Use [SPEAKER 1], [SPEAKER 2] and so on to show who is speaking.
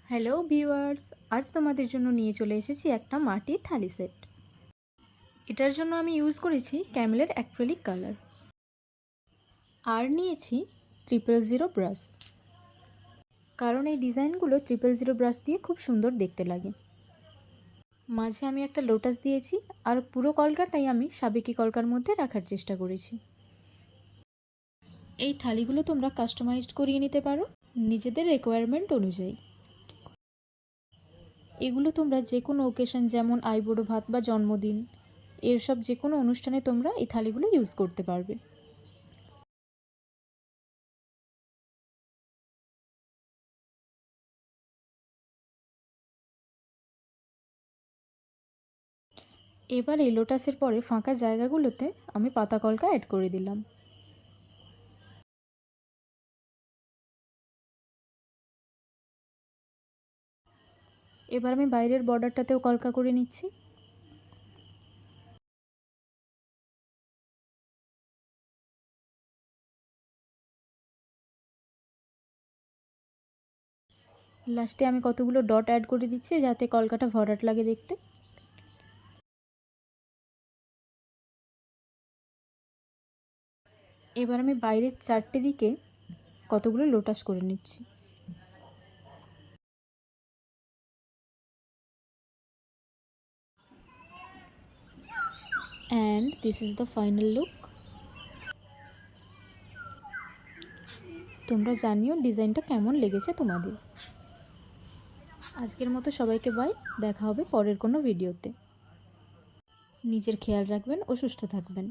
[SPEAKER 1] Hello viewers, আজ তোমাদের জন্য নিয়ে চলে এসেছি একটা মাটির থালি সেট। এটার জন্য আমি ইউজ করেছি ক্যামেলের অ্যাক্রিলিক কালার আর নিয়েছি 000 ব্রাশ, কারণ এই ডিজাইনগুলো 000 ব্রাশ দিয়ে খুব সুন্দর দেখতে লাগে। মাঝে আমি একটা লোটাস দিয়েছি আর পুরো কলকাটাই আমি সাবেকি কলকার মধ্যে রাখার চেষ্টা করেছি। এই থালিগুলো তোমরা কাস্টমাইজড করিয়ে নিতে পারো নিজেদের রিকোয়ারমেন্ট অনুযায়ী। এগুলো তোমরা যে কোনো ওকেশন, যেমন আইবুড়ো ভাত বা জন্মদিন, এর সব যে কোনো অনুষ্ঠানে তোমরা এই থালিগুলো ইউজ করতে পারবে। এবার এই লোটাসের পরে ফাঁকা জায়গাগুলোতে আমি পাতা কলকা অ্যাড করে দিলাম। এবার আমি বাইরের বর্ডারটাতেও কলকা করে নিচ্ছি। লাস্টে আমি কতগুলো ডট অ্যাড করে দিচ্ছি যাতে কলকাটা ভরাট লাগে দেখতে। এবার আমি বাইরের চারটে দিকে কতগুলো লোটাস করে নিচ্ছি। And this is the final look. তোমরা জানিও ডিজাইনটা কেমন লেগেছে তোমাদের। আজকের মতো সবাইকে বাই, দেখা হবে পরের কোনো ভিডিওতে। নিজের খেয়াল রাখবেন ও সুস্থ থাকবেন।